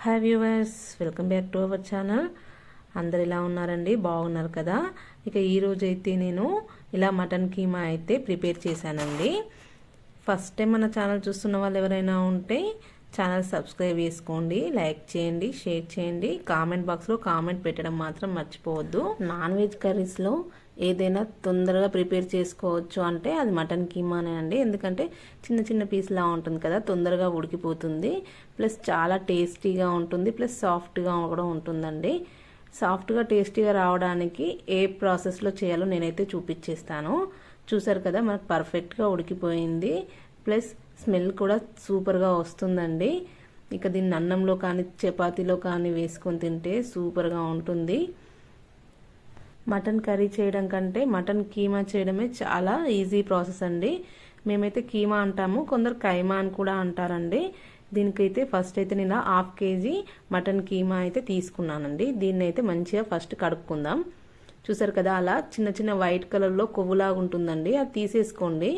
Hi viewers, welcome back to our channel. అందరు ఎలా ఉన్నారండి? బాగున్నారు కదా? ఇక ఈరోజు అయితే నేను ఇలా మటన్ కీమా అయితే ప్రిపేర్ చేశానండి. ఫస్ట్ టైం మన ఛానల్ చూస్తున్న వాళ్ళు ఎవరైనా ఉంటే ఛానల్ సబ్స్క్రైబ్ చేసుకోండి, లైక్ చేయండి, షేర్ చేయండి. కామెంట్ బాక్స్లో కామెంట్ పెట్టడం మాత్రం మర్చిపోవద్దు. నాన్ వెజ్ కర్రీస్లో ఏదైనా తొందరగా ప్రిపేర్ చేసుకోవచ్చు అంటే అది మటన్ కీమానే అండి. ఎందుకంటే చిన్న చిన్న పీస్లా ఉంటుంది కదా, తొందరగా ఉడికిపోతుంది, ప్లస్ చాలా టేస్టీగా ఉంటుంది, ప్లస్ సాఫ్ట్గా కూడా ఉంటుందండి. సాఫ్ట్గా టేస్టీగా రావడానికి ఏ ప్రాసెస్లో చేయాలో నేనైతే చూపించేస్తాను. చూసారు కదా, మనకు పర్ఫెక్ట్గా ఉడికిపోయింది, ప్లస్ స్మెల్ కూడా సూపర్గా వస్తుందండి. ఇక దీన్ని అన్నంలో కానీ చపాతీలో కానీ వేసుకొని తింటే సూపర్గా ఉంటుంది. మటన్ కర్రీ చేయడం కంటే మటన్ కీమా చేయడమే చాలా ఈజీ ప్రాసెస్ అండి. మేమైతే కీమా అంటాము, కొందరు కైమా అని కూడా అంటారండి. దీనికైతే ఫస్ట్ అయితే నేను 1/2 kg మటన్ కీమా అయితే తీసుకున్నానండి. దీన్ని అయితే మంచిగా ఫస్ట్ కడుక్కుందాం. చూసారు కదా, అలా చిన్న చిన్న వైట్ కలర్లో కొవ్వులాగా ఉంటుందండి, అది తీసేసుకోండి.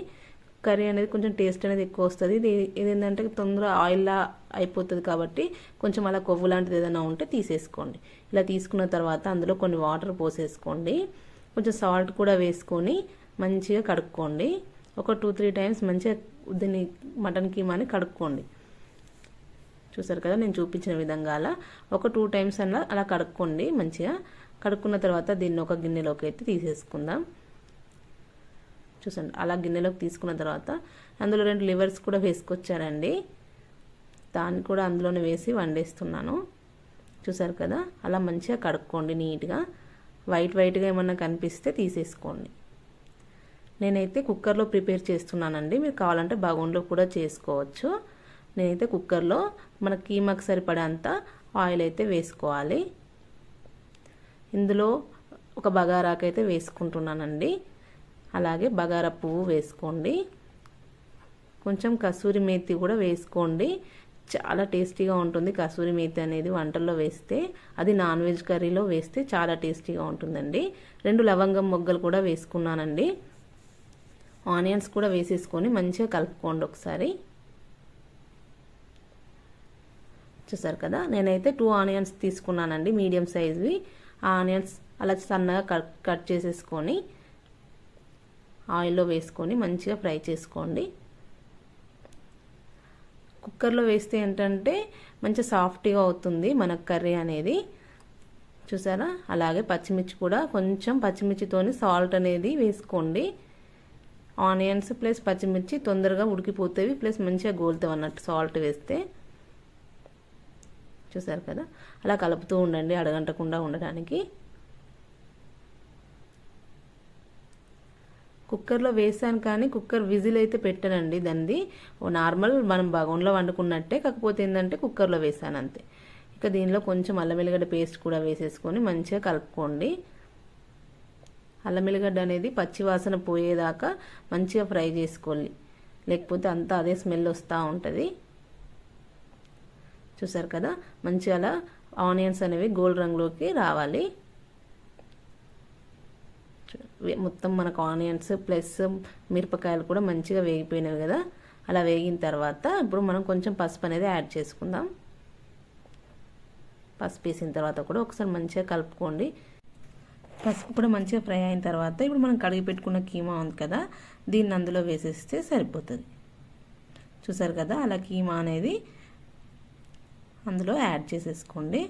కర్రీ అనేది కొంచెం టేస్ట్ అనేది ఎక్కువ వస్తుంది. ఇది ఏంటంటే తొందరగా ఆయిల్లా అయిపోతుంది కాబట్టి కొంచెం అలా కొవ్వు లాంటిది ఏదైనా ఉంటే తీసేసుకోండి. ఇలా తీసుకున్న తర్వాత అందులో కొన్ని వాటర్ పోసేసుకోండి, కొంచెం సాల్ట్ కూడా వేసుకొని మంచిగా కడుక్కోండి. ఒక 2-3 టైమ్స్ మంచిగా దీన్ని మటన్ కీమాని కడుక్కోండి. చూసారు కదా, నేను చూపించిన విధంగా అలా ఒక 2 టైమ్స్ అలా కడుక్కోండి. మంచిగా కడుక్కున్న తర్వాత దీన్ని ఒక గిన్నెలోకి అయితే తీసేసుకుందాం. చూసండి, అలా గిన్నెలోకి తీసుకున్న తర్వాత అందులో 2 లివర్స్ కూడా వేసుకొచ్చారండి. దాన్ని కూడా అందులోనే వేసి వండేస్తున్నాను. చూసారు కదా, అలా మంచిగా కడుక్కోండి నీట్గా. వైట్గా ఏమన్నా కనిపిస్తే తీసేసుకోండి. నేనైతే కుక్కర్లో ప్రిపేర్ చేస్తున్నానండి, మీరు కావాలంటే బగోన్లో కూడా చేసుకోవచ్చు. నేనైతే కుక్కర్లో మన కీమాకి సరిపడేంత ఆయిల్ అయితే వేసుకోవాలి. ఇందులో ఒక బగారాకైతే వేసుకుంటున్నానండి. అలాగే బగారా పువ్వు వేసుకోండి, కొంచెం కసూరి మేతి కూడా వేసుకోండి. చాలా టేస్టీగా ఉంటుంది కసూరి మేతి అనేది వంటల్లో వేస్తే. అది నాన్ వెజ్ కర్రీలో వేస్తే చాలా టేస్టీగా ఉంటుందండి. 2 లవంగం మొగ్గలు కూడా వేసుకున్నానండి. ఆనియన్స్ కూడా వేసేసుకొని మంచిగా కలుపుకోండి ఒకసారి. చూసారు కదా, నేనైతే 2 ఆనియన్స్ తీసుకున్నానండి, మీడియం సైజ్వి. ఆ ఆనియన్స్ అలా సన్నగా కట్ చేసేసుకొని ఆయిల్లో వేసుకొని మంచిగా ఫ్రై చేసుకోండి. కుక్కర్లో వేస్తే ఏంటంటే మంచిగా సాఫ్ట్గా అవుతుంది మన కర్రీ అనేది. చూసారా, అలాగే పచ్చిమిర్చి కూడా కొంచెం పచ్చిమిర్చితోని సాల్ట్ అనేది వేసుకోండి. ఆనియన్స్ ప్లస్ పచ్చిమిర్చి తొందరగా ఉడికిపోతాయి, ప్లస్ మంచిగా గోలుతాయి అన్నట్టు సాల్ట్ వేస్తే. చూసారు కదా, అలా కలుపుతూ ఉండండి అడగంటకుండా ఉండడానికి. కుక్కర్లో వేసాను కానీ కుక్కర్ విజిల్ అయితే పెట్టానండి. దాన్ని నార్మల్ మనం బగోన్లో వండుకున్నట్టే, కాకపోతే ఏంటంటే కుక్కర్లో వేసాను అంతే. ఇక దీనిలో కొంచెం అల్లం వెల్లిగడ్డ పేస్ట్ కూడా వేసేసుకొని మంచిగా కలుపుకోండి. అల్లం వెల్లిగడ్డ అనేది పచ్చి వాసన పోయేదాకా మంచిగా ఫ్రై చేసుకోవాలి, లేకపోతే అంతా అదే స్మెల్ వస్తూ ఉంటుంది. చూసారు కదా, మంచిగా అలా ఆనియన్స్ అనేవి గోల్డ్ రంగులోకి రావాలి. మొత్తం మనకు ఆనియన్స్ ప్లస్ మిరపకాయలు కూడా మంచిగా వేగిపోయినాయి కదా. అలా వేగిన తర్వాత ఇప్పుడు మనం కొంచెం పసుపు అనేది యాడ్ చేసుకుందాం. పసుపు వేసిన తర్వాత కూడా ఒకసారి మంచిగా కలుపుకోండి. పసుపు కూడా మంచిగా ఫ్రై అయిన తర్వాత ఇప్పుడు మనం కడిగి పెట్టుకున్న కీమా ఉంది కదా, దీన్ని అందులో వేసేస్తే సరిపోతుంది. చూసారు కదా, అలా కీమా అనేది అందులో యాడ్ చేసేసుకోండి.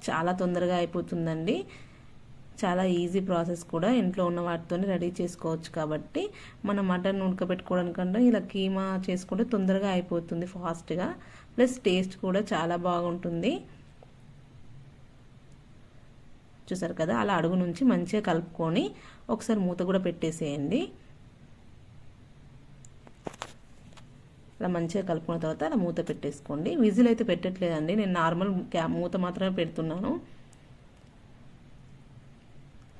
చాలా తొందరగా అయిపోతుందండి, చాలా ఈజీ ప్రాసెస్ కూడా. ఇంట్లో ఉన్న వాటితో రెడీ చేసుకోవచ్చు కాబట్టి మన మటన్ ఉడకబెట్టుకోవడానికంటే ఇలా కీమా చేసుకుంటే తొందరగా అయిపోతుంది ఫాస్ట్గా, ప్లస్ టేస్ట్ కూడా చాలా బాగుంటుంది. చూసారు కదా, అలా అడుగు నుంచి మంచిగా కలుపుకొని ఒకసారి మూత కూడా పెట్టేసేయండి. అలా మంచిగా కలుపుకున్న తర్వాత అలా మూత పెట్టేసుకోండి. విజిల్ అయితే పెట్టట్లేదండి, నేను నార్మల్ మూత మాత్రమే పెడుతున్నాను.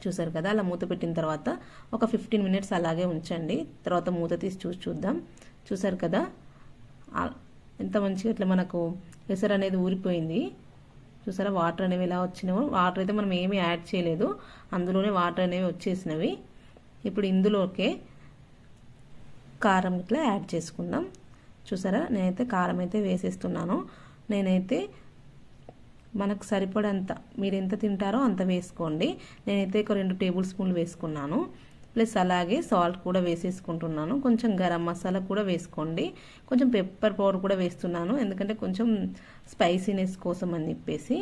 చూసారు కదా, అలా మూత పెట్టిన తర్వాత ఒక 15 మినిట్స్ అలాగే ఉంచండి. తర్వాత మూత తీసి చూద్దాం. చూసారు కదా, ఎంత మంచిగా ఇట్లా మనకు ఎసరు అనేది ఊరిపోయింది. చూసారా, వాటర్ అనేవి ఎలా వచ్చినావో. వాటర్ అయితే మనం ఏమీ యాడ్ చేయలేదు, అందులోనే వాటర్ అనేవి వచ్చేసినవి. ఇప్పుడు ఇందులోకే కారం ఇట్లా యాడ్ చేసుకుందాం. చూసారా, నేనైతే కారం అయితే వేసేస్తున్నాను. నేనైతే మనకు సరిపడంత మీరు ఎంత తింటారో అంత వేసుకోండి. నేనైతే ఒక 2 టేబుల్ స్పూన్లు వేసుకున్నాను. ప్లస్ అలాగే సాల్ట్ కూడా వేసేసుకుంటున్నాను. కొంచెం గరం మసాలా కూడా వేసుకోండి. కొంచెం పెప్పర్ పౌడర్ కూడా వేస్తున్నాను, ఎందుకంటే కొంచెం స్పైసీనెస్ కోసం అని చెప్పేసి.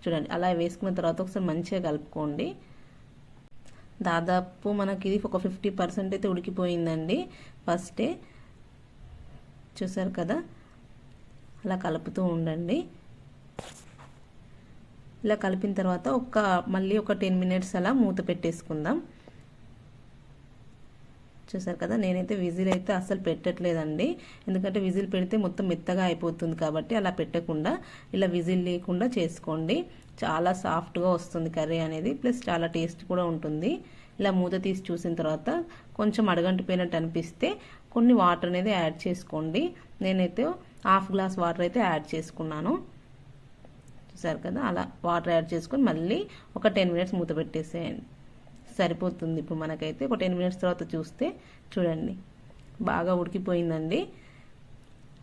చూడండి, అలా వేసుకున్న తర్వాత ఒకసారి మంచిగా కలుపుకోండి. దాదాపు మనకి ఇది ఒక 50% అయితే ఉడికిపోయిందండి ఫస్టే. చూసారు కదా, అలా కలుపుతూ ఉండండి. ఇలా కలిపిన తర్వాత మళ్ళీ ఒక 10 మినిట్స్ అలా మూత పెట్టేసుకుందాం. చూసారు కదా, నేనైతే విజిల్ అయితే అస్సలు పెట్టట్లేదండి, ఎందుకంటే విజిల్ పెడితే మొత్తం మెత్తగా అయిపోతుంది కాబట్టి అలా పెట్టకుండా ఇలా విజిల్ లేకుండా చేసుకోండి. చాలా సాఫ్ట్గా వస్తుంది కర్రీ అనేది, ప్లస్ చాలా టేస్ట్ కూడా ఉంటుంది. ఇలా మూత తీసి చూసిన తర్వాత కొంచెం అడగంటిపోయినట్టు అనిపిస్తే కొన్ని వాటర్ అనేది యాడ్ చేసుకోండి. నేనైతే హాఫ్ గ్లాస్ వాటర్ అయితే యాడ్ చేసుకున్నాను. చూసారు కదా, అలా వాటర్ యాడ్ చేసుకొని మళ్ళీ ఒక 10 మినిట్స్ మూత పెట్టేసేయండి, సరిపోతుంది. ఇప్పుడు మనకైతే ఒక 10 మినిట్స్ తర్వాత చూస్తే చూడండి బాగా ఉడికిపోయిందండి.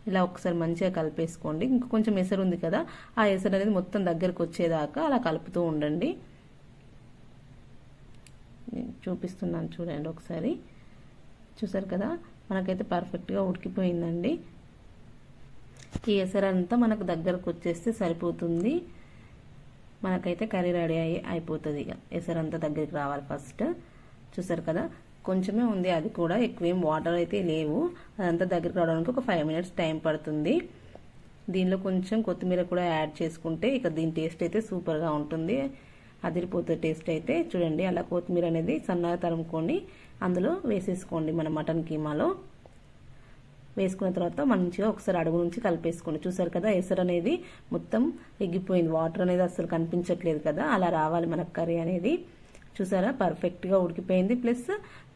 ఇలా ఒకసారి మంచిగా కలిపేసుకోండి. ఇంకా కొంచెం ఎసరు ఉంది కదా, ఆ ఎసరు అనేది మొత్తం దగ్గరకు వచ్చేదాకా అలా కలుపుతూ ఉండండి. చూపిస్తున్నాను చూడండి ఒకసారి. చూసారు కదా, మనకైతే పర్ఫెక్ట్గా ఉడికిపోయిందండి. ఈ ఎసరంతా మనకు దగ్గరకు వచ్చేస్తే సరిపోతుంది. మనకైతే కర్రీ రెడీ అయిపోతుంది. ఇక ఎసరంతా దగ్గరికి రావాలి ఫస్ట్. చూసారు కదా, కొంచెమే ఉంది, అది కూడా ఎక్కువేం వాటర్ అయితే లేవు. అదంతా దగ్గరికి రావడానికి ఒక 5 మినిట్స్ టైం పడుతుంది. దీనిలో కొంచెం కొత్తిమీర కూడా యాడ్ చేసుకుంటే ఇక దీని టేస్ట్ అయితే సూపర్గా ఉంటుంది, అదిరిపోతుంది టేస్ట్ అయితే. చూడండి, అలా కొత్తిమీర అనేది సన్నగా తరుముకొని అందులో వేసేసుకోండి. మన మటన్ కీమాలో వేసుకున్న తర్వాత మంచిగా ఒకసారి అడుగు నుంచి కలిపేసుకోండి. చూసారు కదా, ఎసరు అనేది మొత్తం ఎగ్గిపోయింది, వాటర్ అనేది అసలు కనిపించట్లేదు కదా, అలా రావాలి మనకు కర్రీ అనేది. చూసారా, పర్ఫెక్ట్గా ఉడికిపోయింది. ప్లస్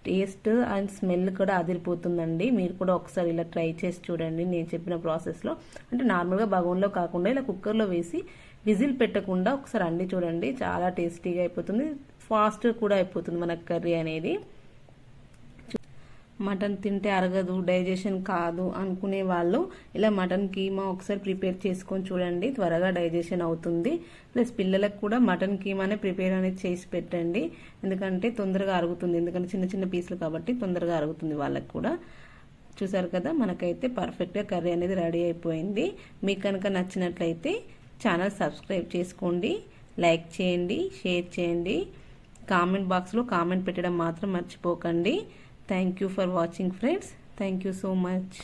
టేస్ట్ అండ్ స్మెల్ కూడా అదిరిపోతుందండి. మీరు కూడా ఒకసారి ఇలా ట్రై చేసి చూడండి నేను చెప్పిన ప్రాసెస్లో. అంటే నార్మల్గా బగోన్లో కాకుండా ఇలా కుక్కర్లో వేసి విజిల్ పెట్టకుండా ఒకసారి అండి చూడండి, చాలా టేస్టీగా అయిపోతుంది, ఫాస్ట్గా కూడా అయిపోతుంది మనకు కర్రీ అనేది. మటన్ తింటే అరగదు, డైజెషన్ కాదు అనుకునే వాళ్ళు ఇలా మటన్ కీమా ఒకసారి ప్రిపేర్ చేసుకొని చూడండి, త్వరగా డైజెషన్ అవుతుంది. ప్లస్ పిల్లలకు కూడా మటన్ కీమానే ప్రిపేర్ అనేది చేసి పెట్టండి, ఎందుకంటే తొందరగా అరుగుతుంది. ఎందుకంటే చిన్న చిన్న పీసులు కాబట్టి తొందరగా అరుగుతుంది వాళ్ళకి కూడా. చూసారు కదా, మనకైతే పర్ఫెక్ట్గా కర్రీ అనేది రెడీ అయిపోయింది. మీకు కనుక నచ్చినట్లయితే ఛానల్ సబ్స్క్రైబ్ చేసుకోండి, లైక్ చేయండి, షేర్ చేయండి, కామెంట్ బాక్స్లో కామెంట్ పెట్టడం మాత్రం మర్చిపోకండి. Thank you for watching friends. Thank you so much.